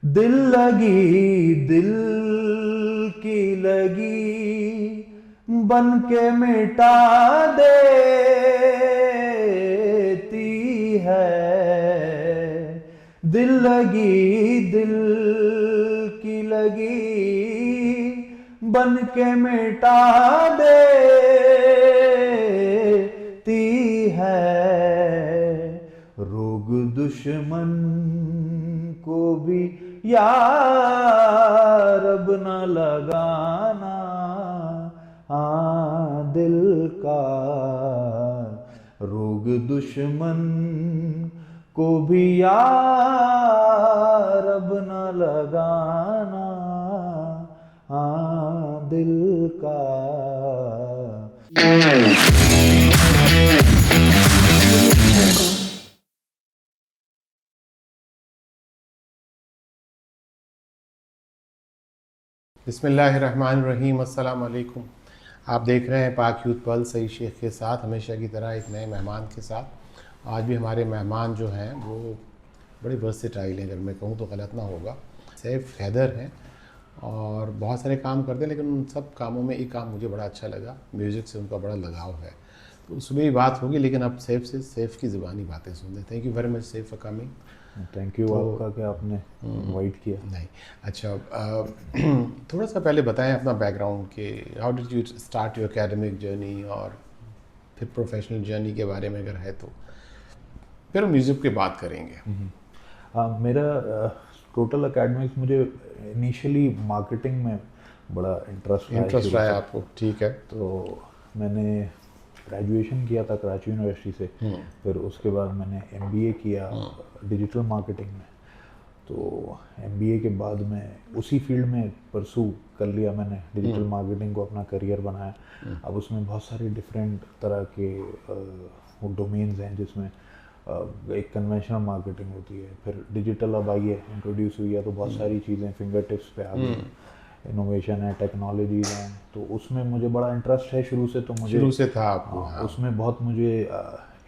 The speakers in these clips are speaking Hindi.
दिल की लगी बन के मिटा देती है। दिल की लगी बन के मिटा देती है। रोग दुश्मन को भी यार अब न लगाना, हाँ दिल का। रोग दुश्मन को भी यार अब न लगाना, हाँ दिल का। बिस्मिल्लाहिर्रहमानिर्रहीम, अस्सलाम वालेकुम। आप देख रहे हैं पाक यूथ पल सही शेख के साथ, हमेशा की तरह एक नए मेहमान के साथ। आज भी हमारे मेहमान जो हैं वो बड़े वर्सेटाइल हैं, अगर मैं कहूँ तो गलत ना होगा। सैफ हैदर हैं और बहुत सारे काम करते हैं, लेकिन उन सब कामों में एक काम मुझे बड़ा अच्छा लगा, म्यूज़िक से उनका बड़ा लगाव है। तो उसमें भी बात होगी, लेकिन अब सैफ की ज़ुबानी बातें सुनते हैं। Thank you very much Saif for coming. Thank you तो आपका कि आपने इनवाइट किया। नहीं, अच्छा, थोड़ा सा पहले बताएं अपना बैकग्राउंड के how did you start your academic journey, और फिर प्रोफेशनल जर्नी के बारे में अगर है तो फिर हम म्यूज़िक की बात करेंगे। मेरा टोटल एकेडमिक्स, मुझे इनिशियली मार्केटिंग में बड़ा इंटरेस्ट इंटरेस्ट रहा है आपको, ठीक है। तो मैंने ग्रेजुएशन किया था कराची यूनिवर्सिटी से। फिर उसके बाद मैंने एमबीए किया डिजिटल मार्केटिंग में। तो एमबीए के बाद मैं उसी फील्ड में परसू कर लिया, मैंने डिजिटल मार्केटिंग को अपना करियर बनाया। अब उसमें बहुत सारे डिफरेंट तरह के वो डोमेन्स हैं, जिसमें एक कन्वेंशनल मार्केटिंग होती है, फिर डिजिटल अब आई है, इंट्रोड्यूस हुई है, तो बहुत सारी चीज़ें फिंगर टिप्स पे आ गई। इनोवेशन है, टेक्नोलॉजीज हैं, तो उसमें मुझे बड़ा इंटरेस्ट है शुरू से। तो मुझे शुरू से था आपको? हाँ। उसमें बहुत मुझे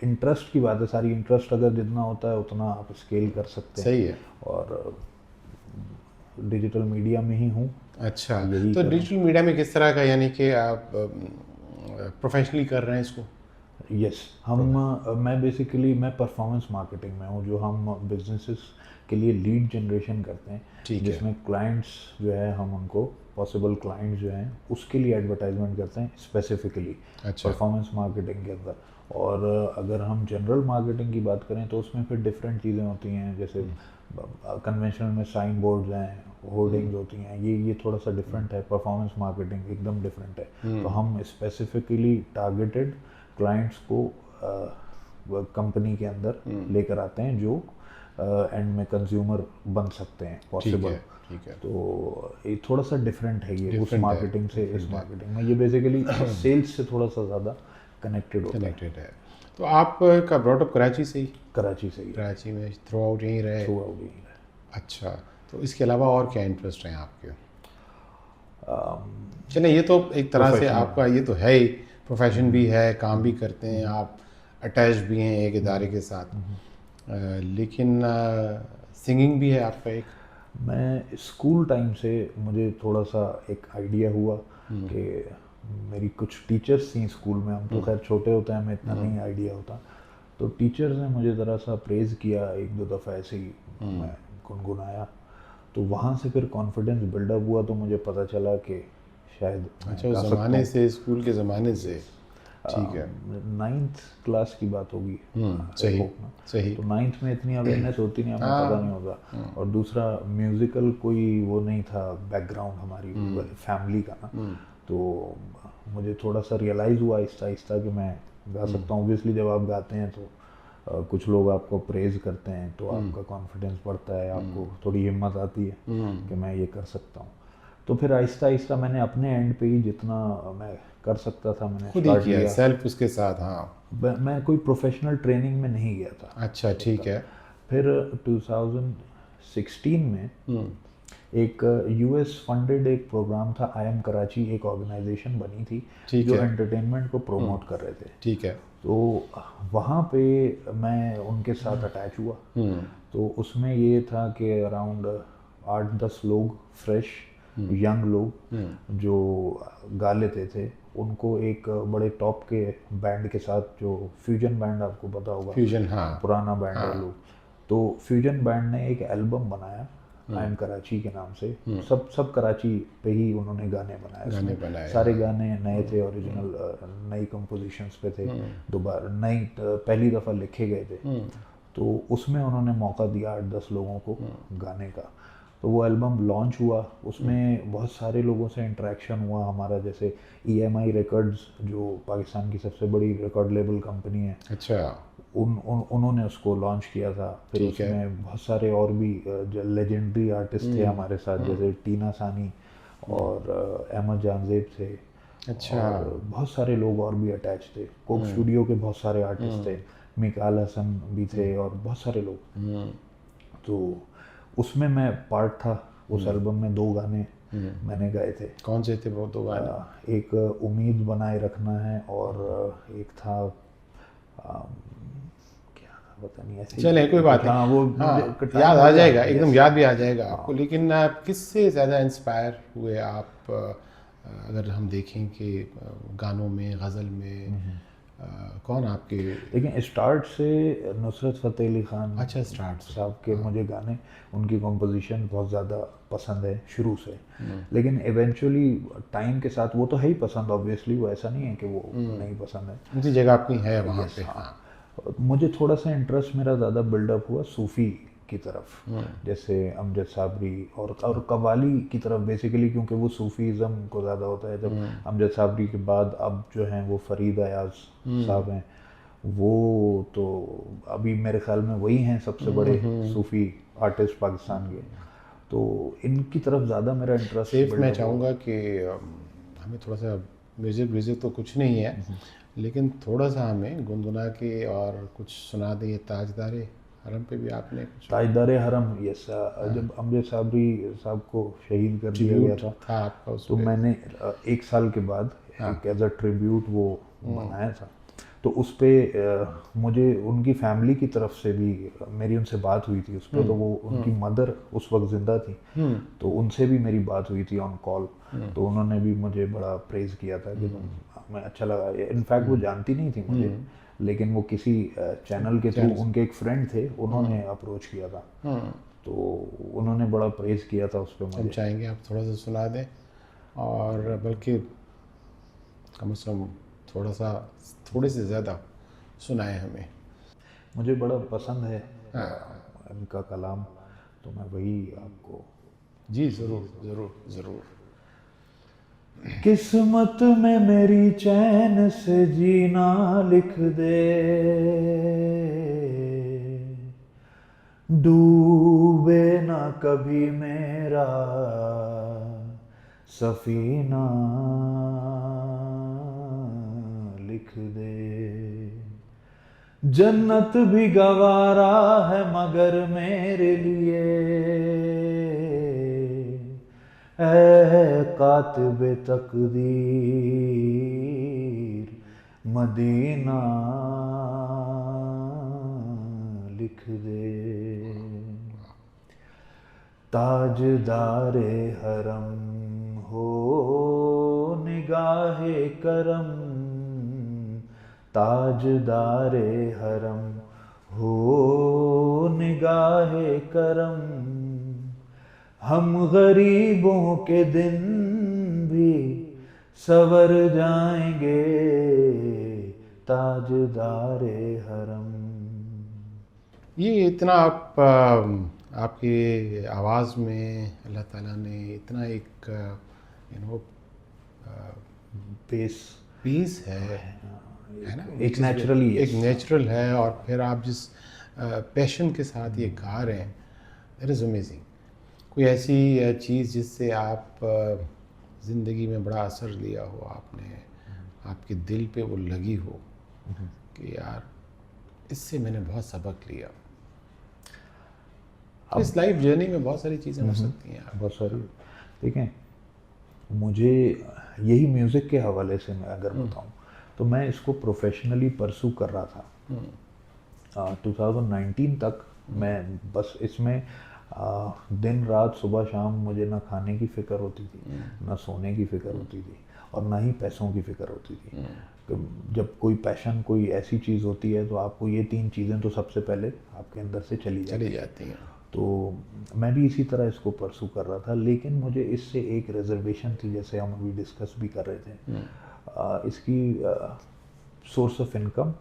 इंटरेस्ट की बात है सारी। इंटरेस्ट अगर जितना होता है उतना आप स्केल कर सकते हैं। सही है। और डिजिटल मीडिया में ही हूँ। अच्छा, यही तो कर रहा डिजिटल मीडिया में किस तरह का, यानी कि आप प्रोफेशनली कर रहे हैं इसको? यस, मैं बेसिकली मैं परफॉर्मेंस मार्केटिंग में हूँ, जो हम बिजनेसेस के लिए लीड जनरेशन करते हैं, ठीक है। जिसमें क्लाइंट्स जो है, हम उनको पॉसिबल क्लाइंट्स जो हैं उसके लिए एडवर्टाइजमेंट करते हैं स्पेसिफिकली परफॉर्मेंस मार्केटिंग के अंदर। और अगर हम जनरल मार्केटिंग की बात करें तो उसमें फिर डिफरेंट चीज़ें होती हैं, जैसे कन्वेंशनल में साइन बोर्ड्स हैं, होर्डिंग्स होती हैं, ये थोड़ा सा डिफरेंट है। परफॉर्मेंस मार्केटिंग एकदम डिफरेंट है। तो हम स्पेसिफिकली टारगेटेड क्लाइंट्स को कंपनी के अंदर लेकर आते हैं, जो एंड में कंज्यूमर बन सकते हैं पॉसिबल। ठीक है। तो ये थोड़ा सा डिफरेंट है, ये उस Different है, मार्केटिंग से इस मार्केटिंग में। ये बेसिकली सेल्स से थोड़ा सा ज़्यादा कनेक्टेड होता है। तो आपका ब्रॉटअप कराची से ही? कराची से ही, कराची में थ्रू आउट यहीं रहे? थ्रू आउट यही है। अच्छा, तो इसके अलावा और क्या इंटरेस्ट हैं आपके? चलिए, ये तो एक तरह से आपका ये तो है ही, प्रोफेशन भी है, काम भी करते हैं आप, अटैच भी हैं एक इदारे के साथ, लेकिन सिंगिंग भी है आपका एक? मैं स्कूल टाइम से मुझे थोड़ा सा एक आइडिया हुआ कि मेरी कुछ टीचर्स थी स्कूल में। हम तो खैर छोटे होते हैं, हमें इतना नहीं आइडिया होता। तो टीचर्स ने मुझे ज़रा सा प्रेज़ किया एक दो दफ़ा, ऐसे ही मैं गुनगुनाया। तो वहाँ से फिर कॉन्फिडेंस बिल्डअप हुआ, तो मुझे पता चला कि शायद अच्छा, उस ज़माने से, स्कूल के ज़माने से, ठीक है। 9th क्लास की बात होगी, सही सही। तो 9th में इतनी अवेयरनेस होती नहीं, हमें पता नहीं होगा। और दूसरा, म्यूज़िकल कोई वो नहीं था बैकग्राउंड हमारी फैमिली का ना। तो मुझे थोड़ा सा रियलाइज़ हुआ आहिस्ता आहिस्ता कि मैं गा सकता हूँ। ऑब्वियसली जब आप गाते हैं तो कुछ लोग आपको प्रेज़ करते हैं, तो आपका कॉन्फिडेंस बढ़ता है, आपको थोड़ी हिम्मत आती है कि मैं ये कर सकता हूँ। तो फिर आहिस्ता आहिस्ता मैंने अपने एंड पे ही जितना मैं कर सकता था मैंने खुद ही स्टार्ट किया, किया। सेल्फ उसके साथ? हाँ। मैं कोई प्रोफेशनल ट्रेनिंग में नहीं गया था। अच्छा, ठीक है। फिर 2016 में एक यूएस फंडेड एक प्रोग्राम था, आई एम कराची, एक ऑर्गेनाइजेशन बनी थी जो एंटरटेनमेंट को प्रोमोट कर रहे थे। ठीक है। तो वहाँ पे मैं उनके साथ अटैच हुआ। तो उसमें ये था कि अराउंड 8-10 लोग फ्रेश यंग लोग जो गा लेते थे, उनको एक बड़े टॉप के बैंड के साथ, जो फ्यूजन बैंड आपको पता होगा, फ्यूजन, हाँ पुराना बैंड है लोग, तो फ्यूजन बैंड ने एक एल्बम बनाया आई एम कराची के नाम से। सब कराची पे ही उन्होंने गाने बनाए, गाने उसमें बनाए, सारे गाने नए थे, ओरिजिनल नई कंपोजिशंस पे थे, दोबारा नई पहली दफ़ा लिखे गए थे। तो उसमें उन्होंने मौका दिया 8-10 लोगों को गाने का। तो वो एल्बम लॉन्च हुआ, उसमें बहुत सारे लोगों से इंटरेक्शन हुआ हमारा, जैसे EMI रिकॉर्ड्स जो पाकिस्तान की सबसे बड़ी रिकॉर्ड लेबल कंपनी है, अच्छा, उन्होंने उसको लॉन्च किया था। फिर उसमें बहुत सारे और भी जो लेजेंडरी आर्टिस्ट थे हमारे साथ, जैसे टीना सानी और अहमद जानजेब थे। अच्छा, और बहुत सारे लोग और भी अटैच थे, कोक स्टूडियो के बहुत सारे आर्टिस्ट थे, मिकाल हसन भी थे और बहुत सारे लोग। तो उसमें मैं पार्ट था, उस एल्बम में 2 गाने मैंने गाए थे। कौन से थे वो 2 गाने? एक उम्मीद बनाए रखना है, और एक था क्या था पता नहीं, ऐसे चले कोई बात नहीं, हाँ वो याद आ जाएगा, एकदम याद भी आ जाएगा आपको। लेकिन आप किससे ज़्यादा इंस्पायर हुए आप, अगर हम देखें कि गानों में, गज़ल में कौन आपके? लेकिन स्टार्ट से नुसरत फ़तेह अली ख़ान अच्छा, स्टार्ट से साहब के मुझे गाने, उनकी कंपोजिशन बहुत ज़्यादा पसंद है शुरू से। लेकिन इवेंचुअली टाइम के साथ वो तो है ही पसंद, ऑब्वियसली, वो ऐसा नहीं है कि वो नहीं पसंद है, उनकी जगह अपनी है वहाँ पे। हाँ। मुझे थोड़ा सा इंटरेस्ट मेरा ज़्यादा बिल्डअप हुआ सूफ़ी की तरफ, जैसे अमजद साबरी और कव्वाली की तरफ, बेसिकली क्योंकि वो सूफीज़म को ज़्यादा होता है। जब अमजद साबरी के बाद अब जो हैं वो फरीद अयाज साहब हैं, वो तो अभी मेरे ख्याल में वही हैं सबसे बड़े सूफ़ी आर्टिस्ट पाकिस्तान के। तो इनकी तरफ ज़्यादा मेरा इंटरेस्ट। सिर्फ मैं चाहूँगा कि हमें थोड़ा सा म्यूज़िक तो कुछ नहीं है, लेकिन थोड़ा सा हमें गुनगुना के और कुछ सुना दें। ताजदारे हरम पे भी आपने कुछ? ताजदारे हरम, यस। जब अमजद साबरी साहब को शहीद कर दिया गया था आपका उस तो पे? मैंने 1 साल के बाद एक एज अ ट्रिब्यूट वो बनाया था। तो उस पर मुझे उनकी फैमिली की तरफ से भी मेरी उनसे बात हुई थी उस पर। तो वो उनकी मदर उस वक्त ज़िंदा थी, तो उनसे भी मेरी बात हुई थी ऑन कॉल। तो उन्होंने भी मुझे बड़ा प्रेज़ किया था कि मैं अच्छा लगा। इनफैक्ट वो जानती नहीं थी मुझे, लेकिन वो किसी चैनल के थ्रू, उनके एक फ्रेंड थे, उन्होंने अप्रोच किया था, तो उन्होंने बड़ा प्रेज़ किया था उस पर मुझे। हम चाहेंगे आप थोड़ा सा सुना दें, और बल्कि कम से कम थोड़े से ज़्यादा सुनाएं हमें। मुझे बड़ा पसंद है इनका कलाम, तो मैं वही आपको। जी ज़रूर ज़रूर ज़रूर। किस्मत में मेरी चैन से जीना लिख दे, डूबे ना कभी मेरा सफीना लिख दे। जन्नत भी गवारा है मगर मेरे लिए, ऐ कातिबे तकदीर मदीना लिख दे। ताजदारे हरम हो निगाहे करम, ताजदारे हरम हो निगाहे करम, हम गरीबों के दिन भी सवर जाएंगे, ताजदारे हरम। ये इतना आपकी आवाज़ में अल्लाह ताला ने इतना एक पीस है ना, एक नेचुरली, एक नेचुरल है। और फिर आप जिस पैशन के साथ ये गा रहे हैं, दैट इज़ अमेजिंग। कोई ऐसी चीज़ जिससे आप ज़िंदगी में बड़ा असर लिया हो आपने, आपके दिल पे वो लगी हो कि यार इससे मैंने बहुत सबक लिया। तो इस लाइफ जर्नी में बहुत सारी चीज़ें हो सकती हैं, बहुत सारी। देखें, मुझे यही म्यूज़िक के हवाले से मैं अगर बताऊं तो मैं इसको प्रोफेशनली परसू कर रहा था 2019 तक। मैं बस इसमें दिन रात सुबह शाम मुझे ना खाने की फ़िक्र होती थी, ना सोने की फ़िक्र होती थी, और ना ही पैसों की फ़िक्र होती थी। जब कोई पैशन, कोई ऐसी चीज़ होती है तो आपको ये 3 चीज़ें तो सबसे पहले आपके अंदर से चली जाती हैं। तो मैं भी इसी तरह इसको परसू कर रहा था, लेकिन मुझे इससे एक रिजर्वेशन थी, जैसे हम अभी डिस्कस भी कर रहे थे। इसकी सोर्स ऑफ इनकम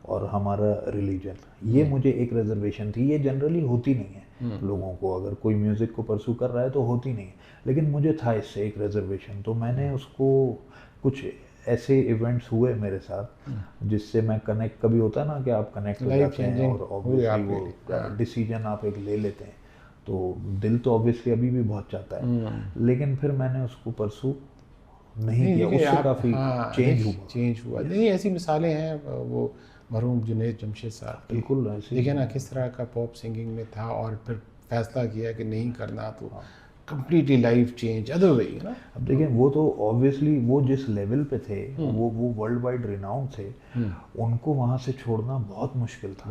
और हमारा रिलीजन, ये मुझे एक रिजर्वेशन थी। ये जनरली होती नहीं है लोगों को, अगर कोई म्यूज़िक को परसू कर रहा है तो होती नहीं है, लेकिन मुझे था इससे एक रिजर्वेशन। तो मैंने उसको, कुछ ऐसे इवेंट्स हुए मेरे साथ जिससे मैं कनेक्ट, कभी होता है ना कि आप कनेक्ट हो जाते हैं और ऑब्वियसली वो डिसीजन आप एक ले लेते हैं, तो दिल तो ऑब्वियसली अभी भी बहुत चाहता है, लेकिन फिर मैंने उसको परसू नहीं किया, उससे काफ़ी चेंज हुआ। नहीं, ऐसी मिसालें हैं, वो मरहूम जुनैद जमशेद साहब, बिल्कुल ऐसे देखिए ना किस तरह का पॉप सिंगिंग में था, और फिर फैसला किया कि नहीं करना, तो completely life change other way, है ना। अब देखिए, वो तो ऑब्वियसली वो जिस लेवल पे थे, वो वर्ल्ड वाइड रिनाउंड थे, उनको वहाँ से छोड़ना बहुत मुश्किल था।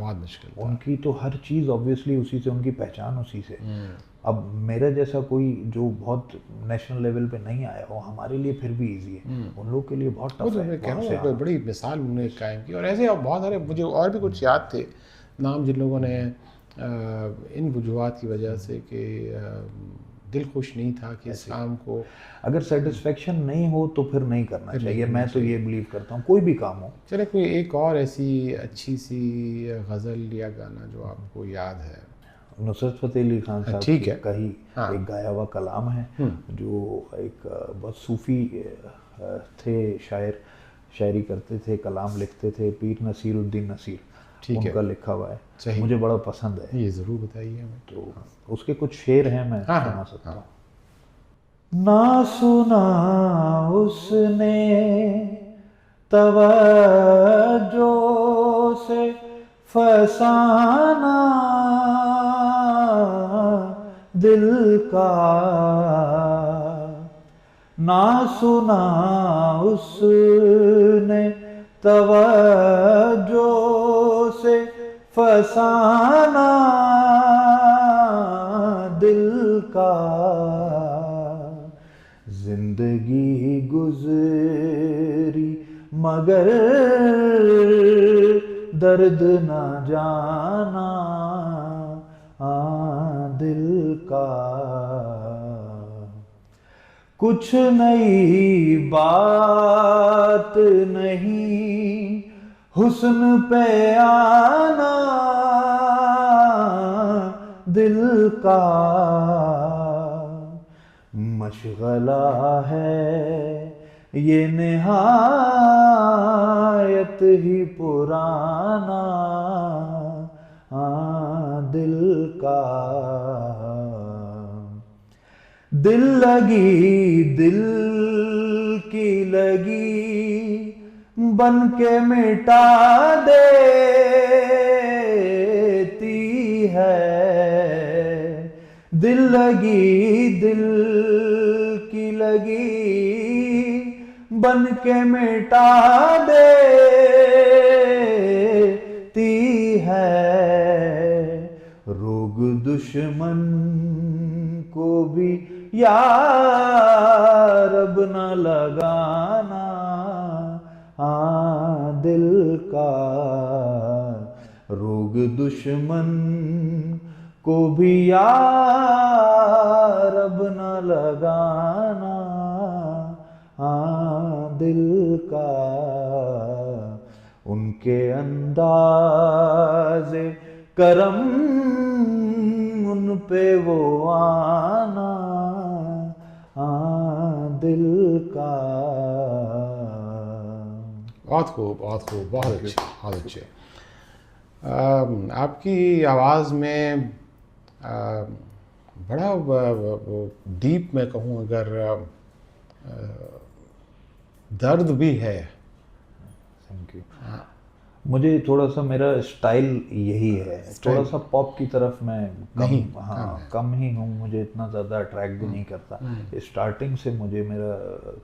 उनकी तो हर चीज़ ऑब्वियसली उसी से, उनकी पहचान उसी से। अब मेरा जैसा कोई जो बहुत नेशनल लेवल पे नहीं आया हो, हमारे लिए फिर भी इजी है, उन लोग के लिए बहुत टफ है। मैं कह रहा हूँ बड़ी मिसाल उन्होंने कायम की, और ऐसे बहुत सारे मुझे और भी कुछ याद थे नाम, जिन लोगों ने इन वजूहात की वजह से कि दिल खुश नहीं था कि इस काम को, अगर सेटिस्फेक्शन नहीं हो तो फिर नहीं करना चाहिए। मैं तो ये बिलीव करता हूँ, कोई भी काम हो। चले, कोई एक और ऐसी अच्छी सी गज़ल या गाना जो आपको याद है? नुसरत फ़तेह अली खान साहब का ही एक गाया हुआ कलाम है, जो एक बहुत सूफ़ी थे, शायरी करते थे, कलाम लिखते थे, पीर नसीरुद्दीन नसीर, उनका लिखा हुआ है, मुझे बड़ा पसंद है। ये ज़रूर बताइए हमें। तो उसके कुछ शेर हैं, मैं सुना सकता हूँ। ना सुना उसने तवज्जो से फसाना दिल का, ना सुना उसने तवज्जो से फसाना दिल का, जिंदगी गुजरी मगर दर्द न जाना दिल का, कुछ नई बात नहीं हुस्न पे आना दिल का, मशगला है ये निहायत ही पुराना दिल का, दिल लगी दिल की लगी बन के मिटा देती है, दिल लगी दिल की लगी बन के मिटा देती है, रोग दुश्मन को भी यार अब न लगाना दिल का, रोग दुश्मन को भी यार अब न लगाना दिल का, उनके अंदाज़े करम उन पे वो आना दिल का। बहुत खूब, बहुत खूब, बहुत अच्छे, बहुत अच्छे। आपकी आवाज़ में बड़ा डीप, मैं कहूँ अगर, दर्द भी है। Thank you. मुझे थोड़ा सा मेरा स्टाइल यही है, थोड़ा सा पॉप की तरफ मैं कम ही हूँ, मुझे इतना ज़्यादा अट्रैक्ट भी नहीं करता। स्टार्टिंग से मुझे मेरा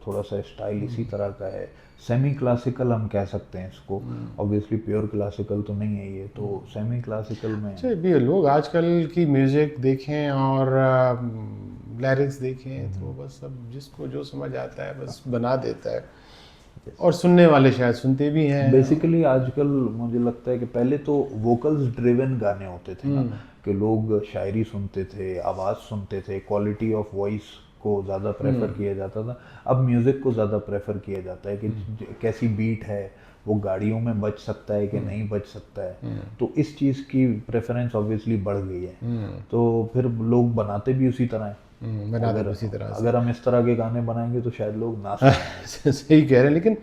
थोड़ा सा स्टाइल इसी तरह का है, सेमी क्लासिकल हम कह सकते हैं इसको, ऑब्वियसली प्योर क्लासिकल तो नहीं है ये, तो सेमी क्लासिकल में। अच्छा, भी लोग आजकल की म्यूज़िक देखें और लिरिक्स देखें तो बस अब जिसको जो समझ आता है बस बना देता है, और सुनने वाले शायद सुनते भी हैं। बेसिकली आजकल मुझे लगता है कि पहले तो वोकल्स ड्रिवन गाने होते थे ना, कि लोग शायरी सुनते थे, आवाज़ सुनते थे, क्वालिटी ऑफ वॉइस को ज़्यादा प्रेफर किया जाता था। अब म्यूज़िक को ज़्यादा प्रेफर किया जाता है कि कैसी बीट है, वो गाड़ियों में बज सकता है कि नहीं बज सकता है, तो इस चीज़ की प्रेफरेंस ऑब्वियसली बढ़ गई है। तो फिर लोग बनाते भी उसी तरह हैं। उसी तरह से। अगर हम इस तरह के गाने बनाएंगे तो शायद लोग ना सुनें। सही कह रहे हैं, लेकिन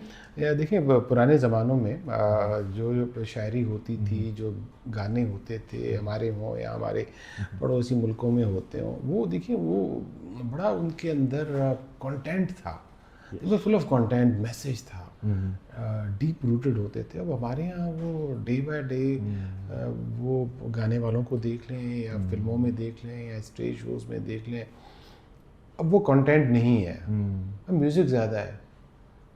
देखिए पुराने ज़मानों में जो शायरी होती थी, जो गाने होते थे हमारे हों या हमारे पड़ोसी मुल्कों में होते हों, वो देखिए वो बड़ा उनके अंदर कंटेंट था, फुल ऑफ कंटेंट, मैसेज था, डीप रूटेड होते थे। अब हमारे यहाँ वो डे बाय डे वो गाने वालों को देख लें या फिल्मों में देख लें या स्टेज शोज में देख लें, अब वो कंटेंट नहीं है, अब म्यूज़िक ज़्यादा है।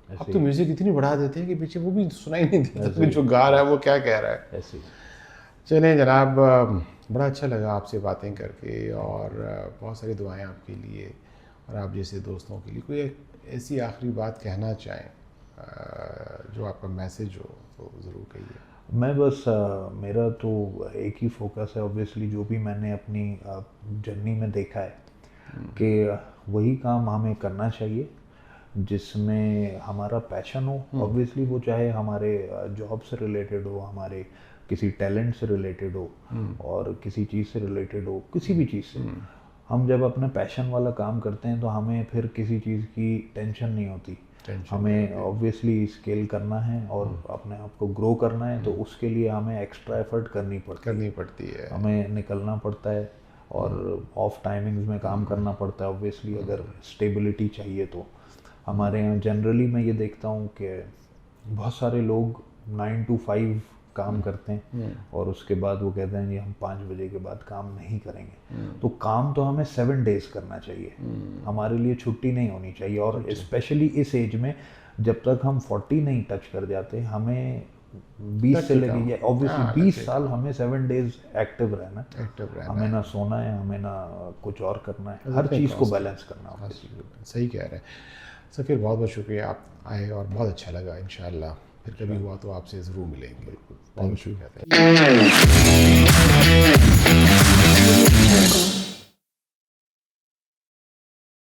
अब तो म्यूज़िक इतनी बढ़ा देते हैं कि पीछे वो भी सुनाई नहीं देता कि जो गा रहा है वो क्या कह रहा है। ऐसे। चलें जनाब, बड़ा अच्छा लगा आपसे बातें करके, और बहुत सारी दुआएं आपके लिए और आप जैसे दोस्तों के लिए। कोई ऐसी आखिरी बात कहना चाहें, जो आपका मैसेज हो तो ज़रूर कहिए। मैं बस मेरा तो एक ही फोकस है, ऑब्वियसली जो भी मैंने अपनी जर्नी में देखा है कि वही काम हमें करना चाहिए जिसमें हमारा पैशन हो। ऑब्वियसली वो चाहे हमारे जॉब से रिलेटेड हो, हमारे किसी टैलेंट से रिलेटेड हो, और किसी चीज़ से रिलेटेड हो, किसी भी चीज़ से। हम जब अपना पैशन वाला काम करते हैं तो हमें फिर किसी चीज़ की टेंशन नहीं होती। हमें ऑब्वियसली स्केल करना है और अपने आप को ग्रो करना है, तो उसके लिए हमें एक्स्ट्रा एफर्ट करनी पड़ती है, हमें निकलना पड़ता है और ऑफ टाइमिंग्स में काम करना पड़ता है। ऑब्वियसली अगर स्टेबिलिटी चाहिए तो हमारे यहाँ जनरली मैं ये देखता हूँ कि बहुत सारे लोग 9 to 5 काम करते हैं और उसके बाद वो कहते हैं कि हम 5 बजे के बाद काम नहीं करेंगे। तो काम तो हमें 7 days करना चाहिए, हमारे लिए छुट्टी नहीं होनी चाहिए। और स्पेशली इस एज में जब तक हम 40 नहीं टच कर जाते, हमें 20 से लेके ऑब्वियसली 20 साल हमें 7 days एक्टिव रहना, हमें ना सोना है, हमें ना कुछ और करना है, हर चीज़ को बैलेंस करना है। सही कह रहे हैं सफ़ीर, बहुत बहुत शुक्रिया, आप आए और बहुत अच्छा लगा। इंशाल्लाह फिर कभी हुआ तो आपसे ज़रूर मिलेंगे। बहुत शुक्रिया।